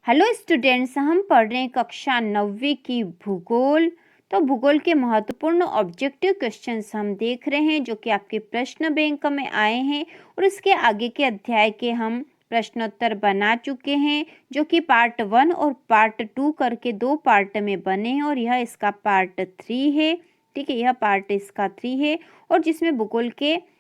Hello students, हम पढ़ रहे हैं कक्षा 9वीं की भूगोल। तो भूगोल के महत्वपूर्ण ऑब्जेक्टिव क्वेश्चंस हम देख रहे हैं जो कि आपके प्रश्न बैंक में आए हैं और इसके आगे के अध्याय के हम प्रश्नोत्तर बना चुके हैं जो कि पार्ट 1 और पार्ट 2 करके 2 पार्ट में बने हैं और यह इसका पार्ट 3 है। ठीक है, यह पार्ट इसका 3 है और जिसमें भूगोल के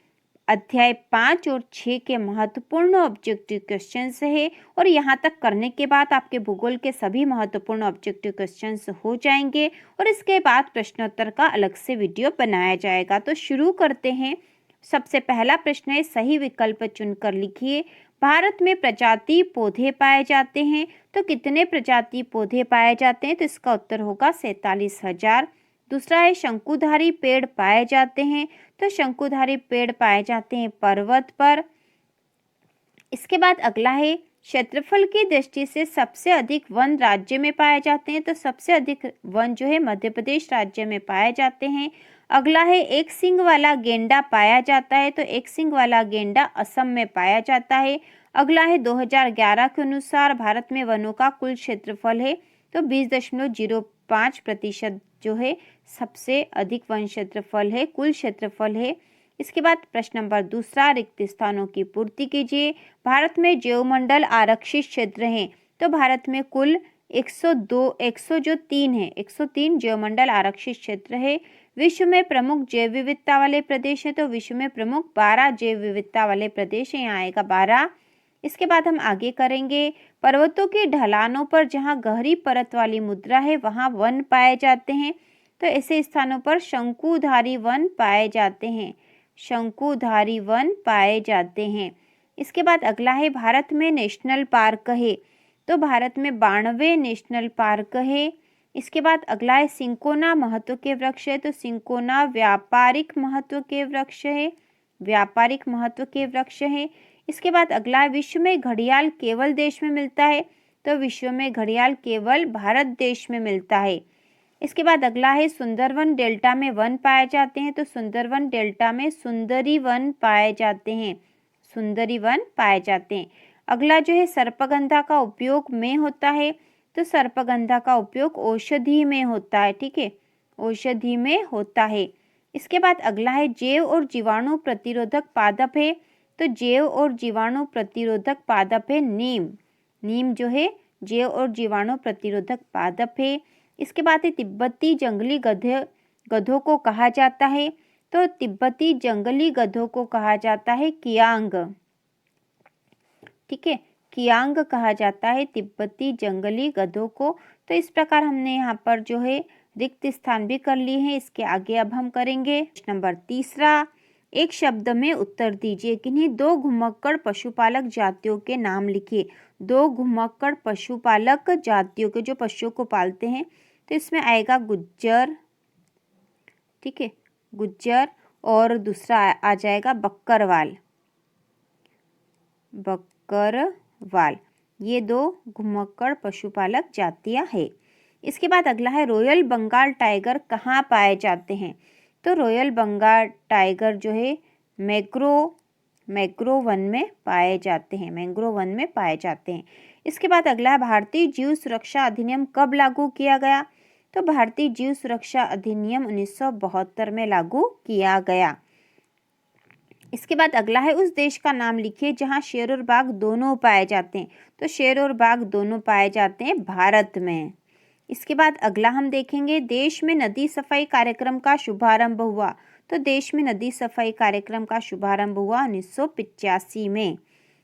अध्याय 5 और 6 के महत्वपूर्ण ऑब्जेक्टिव क्वेश्चंस है और यहाँ तक करने के बाद आपके भूगोल के सभी महत्वपूर्ण ऑब्जेक्टिव क्वेश्चंस हो जाएंगे और इसके बाद प्रश्नोत्तर का अलग से वीडियो बनाया जाएगा। तो शुरू करते हैं। सबसे पहला प्रश्न है, सही विकल्प चुनकर लिखिए। भारत में प्रजाति पौधे पाए जाते हैं, तो कितने प्रजाति पौधे पाए जाते हैं? तो इसका उत्तर होगा 47,000। दूसरा है, शंकुधारी पेड़ पाए जाते हैं, तो शंकुधारी पेड़ पाए जाते हैं पर्वत पर। इसके बाद अगला है, क्षेत्रफल की दृष्टि से सबसे अधिक वन राज्य में पाए जाते हैं, तो सबसे अधिक वन जो है मध्य प्रदेश राज्य में पाए जाते हैं। अगला है, एक सींग वाला गेंडा पाया जाता है, तो एक सींग वाला गेंडा असम में पाया जाता है। अगला है, 2011 के अनुसार भारत में वनों का कुल क्षेत्रफल है, तो 20.05% जो है सबसे अधिक वन क्षेत्रफल है, कुल क्षेत्रफल है। इसके बाद प्रश्न नंबर दूसरा, रिक्त स्थानों की पूर्ति कीजिए। भारत में जैवमंडल आरक्षित क्षेत्र हैं, तो भारत में कुल 103 जैवमंडल आरक्षित क्षेत्र है। विश्व में प्रमुख जैव विविधता वाले प्रदेश है, तो विश्व में प्रमुख 12 जैव विविधता वाले प्रदेश है, यहाँ आएगा 12। इसके बाद हम आगे करेंगे, पर्वतों की ढलानों पर जहाँ गहरी परत वाली मुद्रा है वहाँ वन पाए जाते हैं, तो ऐसे स्थानों पर शंकुधारी वन पाए जाते हैं, शंकुधारी वन पाए जाते हैं। इसके बाद अगला है, भारत में नेशनल पार्क है, तो भारत में 92 नेशनल पार्क है। इसके बाद अगला है, सिंकोना महत्व के वृक्ष है, तो सिंकोना व्यापारिक महत्व के वृक्ष है, व्यापारिक महत्व के वृक्ष है। इसके बाद अगला है, विश्व में घड़ियाल केवल देश में मिलता है, तो विश्व में घड़ियाल केवल भारत देश में मिलता है। इसके बाद अगला है, सुंदरवन डेल्टा में वन पाए जाते हैं, तो सुंदरवन डेल्टा में सुंदरी वन पाए जाते हैं, सुंदरी वन पाए जाते हैं। अगला जो है, सर्पगंधा का उपयोग में होता है, तो सर्पगंधा का उपयोग औषधि में होता है। ठीक है, औषधि में होता है। इसके बाद अगला है, जैव और जीवाणु प्रतिरोधक पादप है, तो जैव और जीवाणु प्रतिरोधक पादप है नीम, नीम जो है जैव और जीवाणु प्रतिरोधक पादप है। इसके बाद है, तिब्बती जंगली गधों को कहा जाता है, तो तिब्बती जंगली गधों को कहा जाता है कियांग। ठीक है, कियांग कहा जाता है तिब्बती जंगली गधों को। तो इस प्रकार हमने यहाँ पर जो है रिक्त स्थान भी कर लिए हैं। इसके आगे अब हम करेंगे नंबर तीसरा, एक शब्द में उत्तर दीजिए, किन्हीं 2 घुमक्कड़ पशुपालक जातियों के नाम लिखिए। 2 घुमक्कड़ पशुपालक जातियों के जो पशुओं को पालते हैं, तो इसमें आएगा गुज्जर। ठीक है, गुज्जर, और दूसरा आ जाएगा बक्करवाल, बक्करवाल। ये 2 घुमक्कड़ पशुपालक जातियां हैं। इसके बाद अगला है, रॉयल बंगाल टाइगर कहाँ पाए जाते हैं? तो रॉयल बंगाल टाइगर जो है मैंग्रोव वन में पाए जाते हैं, मैंग्रोव वन में पाए जाते हैं। इसके बाद अगला है, भारतीय जीव सुरक्षा अधिनियम कब लागू किया गया? तो भारतीय जीव सुरक्षा अधिनियम 1972 में लागू किया गया। इसके बाद अगला है, उस देश का नाम लिखिए जहां शेर और बाघ दोनों पाए जाते हैं, तो शेर और बाघ दोनों पाए जाते हैं भारत में। इसके बाद अगला हम देखेंगे, देश में नदी सफाई कार्यक्रम का शुभारंभ हुआ, तो देश में नदी सफाई कार्यक्रम का शुभारंभ हुआ 1985 में।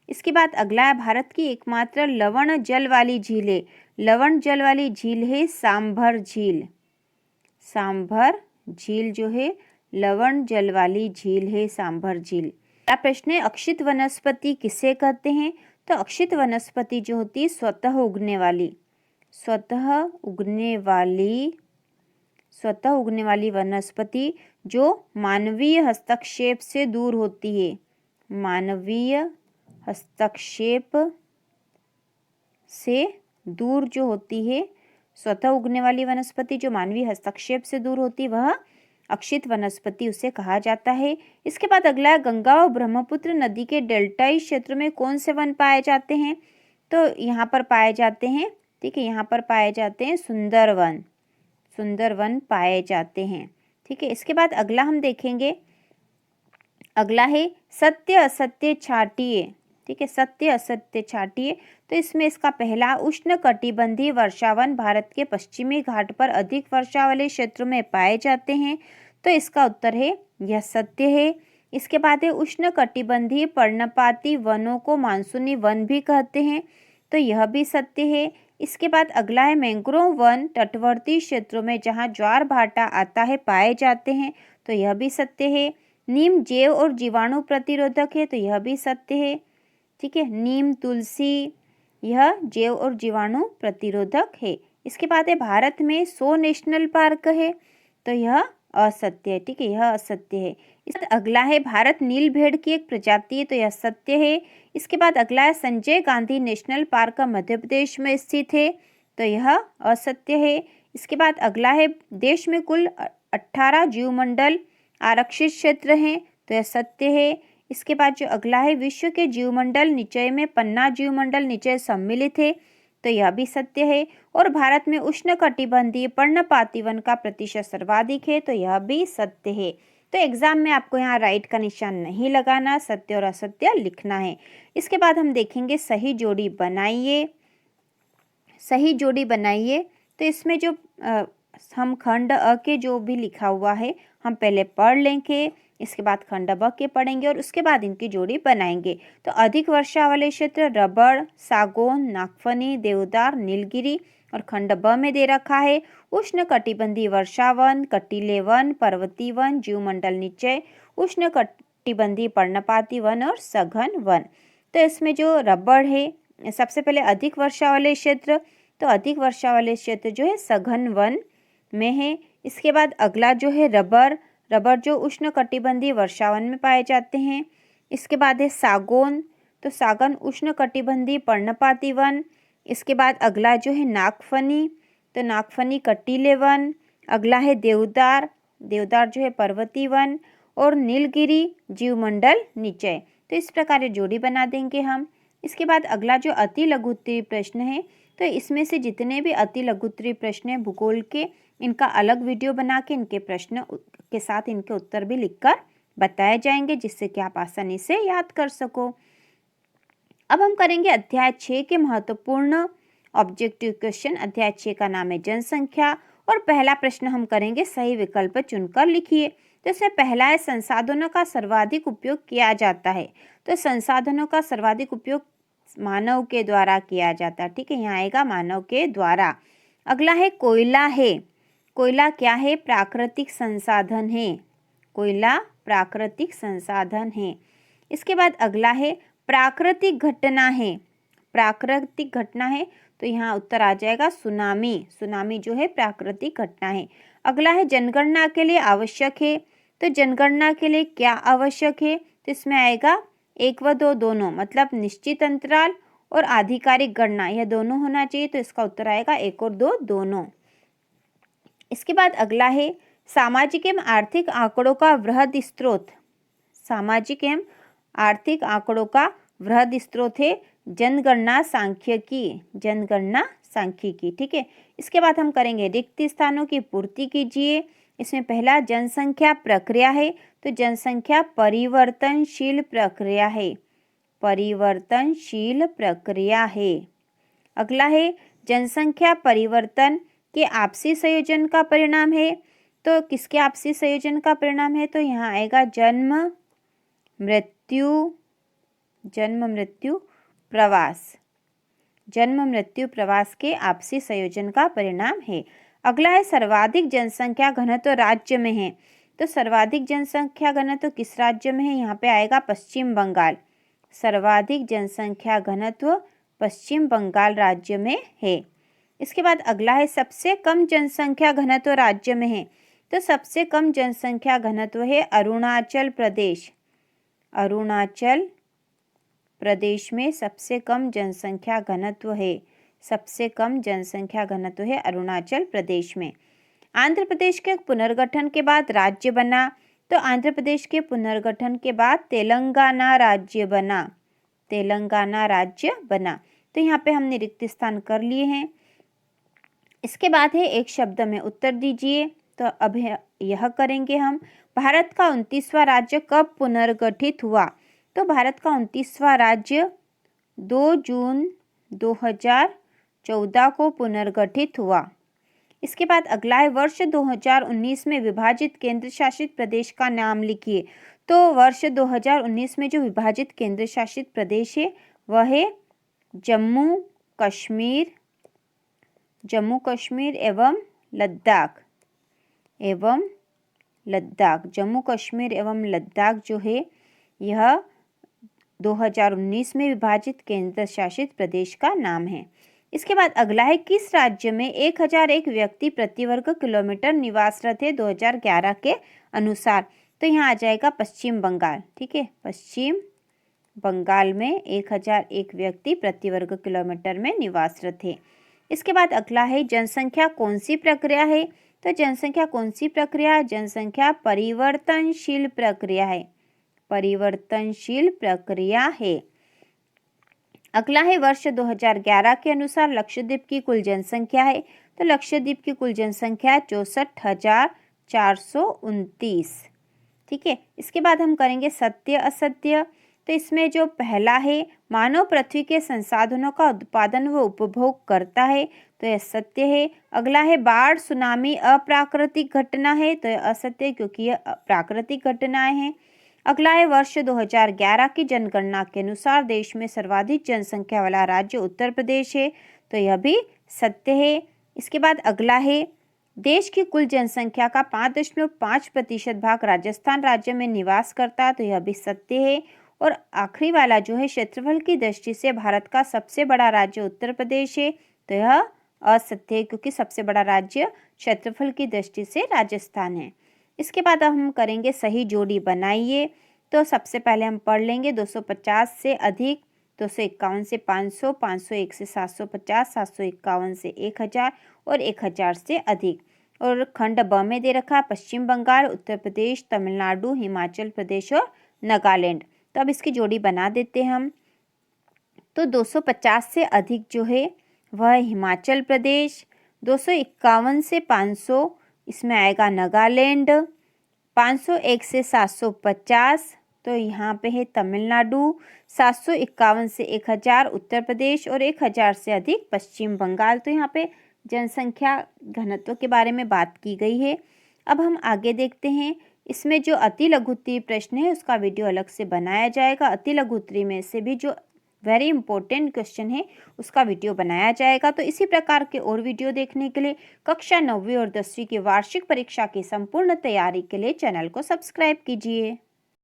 इसके बाद अगला है, भारत की एकमात्र लवण जल वाली झील है, लवण जल वाली झील है सांभर झील, सांभर झील जो है लवण जल वाली झील है सांभर झील। अगला प्रश्न है, अक्षित वनस्पति किसे कहते हैं? तो अक्षित वनस्पति जो होती है स्वतः उगने वाली, स्वतः उगने वाली वनस्पति जो मानवीय हस्तक्षेप से दूर होती है, मानवीय हस्तक्षेप से दूर जो होती है, स्वतः उगने वाली वनस्पति जो मानवीय हस्तक्षेप से दूर होती है वह अक्षित वनस्पति उसे कहा जाता है। इसके बाद अगला है, गंगा और ब्रह्मपुत्र नदी के डेल्टाई क्षेत्र में कौन से वन पाए जाते हैं? तो यहाँ पर पाए जाते हैं, ठीक है, यहाँ पर पाए जाते हैं सुंदरवन, सुंदरवन पाए जाते हैं, ठीक है। इसके बाद अगला हम देखेंगे, अगला है सत्य असत्य छाटिए, ठीक है, सत्य असत्य छाटिए। तो इसमें इसका पहला, उष्णकटिबंधीय वर्षावन भारत के पश्चिमी घाट पर अधिक वर्षा वाले क्षेत्रों में पाए जाते हैं। तो इसका उत्तर है यह सत्य है। इसके बाद है उष्णकटिबंधीय पर्णपाती वनों को मानसूनी वन भी कहते हैं, तो यह भी सत्य है। इसके बाद अगला है मैंग्रोव वन तटवर्ती क्षेत्रों में जहाँ ज्वार भाटा आता है पाए जाते हैं, तो यह भी सत्य है। नीम जैव और जीवाणु प्रतिरोधक है, तो यह भी सत्य है, ठीक है। नीम, तुलसी, यह जैव और जीवाणु प्रतिरोधक है। इसके बाद है भारत में 100 नेशनल पार्क है, तो यह असत्य है, ठीक है, यह असत्य है। इसके बाद अगला है भारत नील भेड़ की एक प्रजाति है, तो यह सत्य है। इसके बाद अगला है संजय गांधी नेशनल पार्क मध्य प्रदेश में स्थित है, तो यह असत्य है। इसके बाद अगला है देश में कुल 18 जीवमंडल आरक्षित क्षेत्र हैं, तो यह सत्य है। इसके बाद जो अगला है विश्व के जीवमंडल निचय में पन्ना जीवमंडल निचय सम्मिलित है, तो यह भी सत्य है। और भारत में उष्णकटिबंधीय पर्णपाती वन का प्रतिशत सर्वाधिक है, तो यह भी सत्य है। तो एग्जाम में आपको यहाँ राइट का निशान नहीं लगाना, सत्य और असत्य लिखना है। इसके बाद हम देखेंगे सही जोड़ी बनाइए, सही जोड़ी बनाइए। तो इसमें जो हम खंड अ के जो भी लिखा हुआ है हम पहले पढ़ लेंगे, इसके बाद खंड ब के पढ़ेंगे और उसके बाद इनकी जोड़ी बनाएंगे। तो अधिक वर्षा वाले क्षेत्र रबड़, सागौन, नागफनी, देवदार, नीलगिरी, और खंड ब में दे रखा है उष्णकटिबंधीय वर्षावन, कटीले वन, पर्वतीय वन, जीवमंडल निचय, उष्णकटिबंधीय पर्णपाती वन और सघन वन। तो इसमें जो रबड़ है, सबसे पहले अधिक वर्षा वाले क्षेत्र, तो अधिक वर्षा वाले क्षेत्र जो है सघन वन में है। इसके बाद अगला जो है रबर, रबर जो उष्णकटिबंधीय वर्षावन में पाए जाते हैं। इसके बाद है सागौन, तो सागौन उष्णकटिबंधीय पर्णपाती वन। इसके बाद अगला जो है नागफनी, तो नागफनी कटीले वन। अगला है देवदार, देवदार जो है पर्वतीय वन। और नीलगिरी जीवमंडल निचय। तो इस प्रकार जोड़ी बना देंगे हम। इसके बाद अगला जो अति लघु उत्तरीय प्रश्न है, तो इसमें से जितने भी अति लघु उत्तरीय प्रश्न हैं भूगोल के, इनका अलग वीडियो बना के इनके प्रश्न के साथ इनके उत्तर भी लिखकर बताए जाएंगे, जिससे कि आप आसानी से याद कर सको। अब हम करेंगे अध्याय 6 के महत्वपूर्ण ऑब्जेक्टिव क्वेश्चन। अध्याय 6 का नाम है जनसंख्या और पहला प्रश्न हम करेंगे सही विकल्प चुनकर लिखिए। तो इसमें पहला है संसाधनों का सर्वाधिक उपयोग किया जाता है। तो संसाधनों का सर्वाधिक उपयोग मानव के द्वारा किया जाता है, ठीक है, यहाँ आएगा मानव के द्वारा। अगला है कोयला है। कोयला क्या है? प्राकृतिक संसाधन है। कोयला प्राकृतिक संसाधन है। इसके बाद अगला है प्राकृतिक घटना है। प्राकृतिक घटना है, तो यहाँ उत्तर आ जाएगा सुनामी। सुनामी जो है प्राकृतिक घटना है। अगला है जनगणना के लिए आवश्यक है। तो जनगणना के लिए क्या आवश्यक है? तो इसमें आएगा 1 व 2 दोनों, मतलब निश्चित अंतराल और आधिकारिक गणना, यह दोनों होना चाहिए। तो इसका उत्तर आएगा 1 और 2 दोनों। इसके बाद अगला है सामाजिक एवं आर्थिक आंकड़ों का वृहद स्रोत। सामाजिक एवं आर्थिक आंकड़ों का वृहद स्रोत है जनगणना सांख्यिकी। जनगणना सांख्यिकी, ठीक है। इसके बाद हम करेंगे रिक्त स्थानों की पूर्ति कीजिए। इसमें पहला जनसंख्या प्रक्रिया है। तो जनसंख्या परिवर्तनशील प्रक्रिया है। परिवर्तनशील प्रक्रिया है। अगला है जनसंख्या परिवर्तन के आपसी संयोजन का परिणाम है। तो किसके आपसी संयोजन का परिणाम है? तो यहाँ आएगा जन्म मृत्यु, जन्म मृत्यु प्रवास। जन्म मृत्यु प्रवास के आपसी संयोजन का परिणाम है। अगला है सर्वाधिक जनसंख्या घनत्व राज्य में है। तो सर्वाधिक जनसंख्या घनत्व किस राज्य में है? यहाँ पे आएगा पश्चिम बंगाल। सर्वाधिक जनसंख्या घनत्व पश्चिम बंगाल राज्य में है। इसके बाद अगला है सबसे कम जनसंख्या घनत्व राज्य में है। तो सबसे कम जनसंख्या घनत्व है अरुणाचल प्रदेश। अरुणाचल प्रदेश में सबसे कम जनसंख्या घनत्व है। सबसे कम जनसंख्या घनत्व है अरुणाचल प्रदेश में। आंध्र प्रदेश के पुनर्गठन के बाद राज्य बना। तो आंध्र प्रदेश के पुनर्गठन के बाद तेलंगाना राज्य बना। तेलंगाना राज्य बना। तो यहाँ पे हमने रिक्त स्थान कर लिए हैं। इसके बाद है एक शब्द में उत्तर दीजिए। तो अब यह करेंगे हम। भारत का 29वां राज्य कब पुनर्गठित हुआ? तो भारत का 29वां राज्य 2 जून 2014 को पुनर्गठित हुआ। इसके बाद अगला है वर्ष 2019 में विभाजित केंद्र शासित प्रदेश का नाम लिखिए। तो वर्ष 2019 में जो विभाजित केंद्र शासित प्रदेश है वह है जम्मू कश्मीर एवं लद्दाख जम्मू कश्मीर एवं लद्दाख जो है यह 2019 में विभाजित केंद्र शासित प्रदेश का नाम है। इसके बाद अगला है किस राज्य में 1001 व्यक्ति प्रति वर्ग किलोमीटर निवासरत है 2011 के अनुसार? तो यहाँ आ जाएगा पश्चिम बंगाल। ठीक है, पश्चिम बंगाल में 1001 व्यक्ति प्रति वर्ग किलोमीटर में निवासरत है। इसके बाद अगला है जनसंख्या कौन सी प्रक्रिया है? तो जनसंख्या कौन सी प्रक्रिया है? जनसंख्या परिवर्तनशील प्रक्रिया है, परिवर्तनशील प्रक्रिया है। अगला है वर्ष 2011 के अनुसार लक्षद्वीप की कुल जनसंख्या है। तो लक्षद्वीप की कुल जनसंख्या 64,429। ठीक है, इसके बाद हम करेंगे सत्य असत्य। तो इसमें जो पहला है मानव पृथ्वी के संसाधनों का उत्पादन व उपभोग करता है, तो यह सत्य है। अगला है बाढ़ सुनामी अप्राकृतिक घटना है, तो यह असत्य क्योंकि यह प्राकृतिक घटनाएं हैं। अगला है वर्ष 2011 की जनगणना के अनुसार देश में सर्वाधिक जनसंख्या वाला राज्य उत्तर प्रदेश है, तो यह भी सत्य है। इसके बाद अगला है देश की कुल जनसंख्या का 5.5% भाग राजस्थान राज्य में निवास करता है, तो यह भी सत्य है। और आखिरी वाला जो है क्षेत्रफल की दृष्टि से भारत का सबसे बड़ा राज्य उत्तर प्रदेश है, तो यह असत्य है क्योंकि सबसे बड़ा राज्य क्षेत्रफल की दृष्टि से राजस्थान है। इसके बाद हम करेंगे सही जोड़ी बनाइए। तो सबसे पहले हम पढ़ लेंगे 250 से अधिक, 251 से 500, 501 से 750, 751 से 1000 और 1000 से अधिक। और खंड ब में दे रखा पश्चिम बंगाल, उत्तर प्रदेश, तमिलनाडु, हिमाचल प्रदेश और नागालैंड। तो अब इसकी जोड़ी बना देते हैं हम। तो 250 से अधिक जो है वह हिमाचल प्रदेश, 251 से 500 इसमें आएगा नागालैंड, 501 से 750 तो यहाँ पे है तमिलनाडु, 751 से 1000 उत्तर प्रदेश और 1000 से अधिक पश्चिम बंगाल। तो यहाँ पे जनसंख्या घनत्व के बारे में बात की गई है। अब हम आगे देखते हैं। इसमें जो अति लघु उत्तरीय प्रश्न है उसका वीडियो अलग से बनाया जाएगा। अति लघु उत्तरीय में से भी जो वेरी इंपॉर्टेंट क्वेश्चन है उसका वीडियो बनाया जाएगा। तो इसी प्रकार के और वीडियो देखने के लिए कक्षा 9वीं और 10वीं की वार्षिक परीक्षा की संपूर्ण तैयारी के लिए चैनल को सब्सक्राइब कीजिए।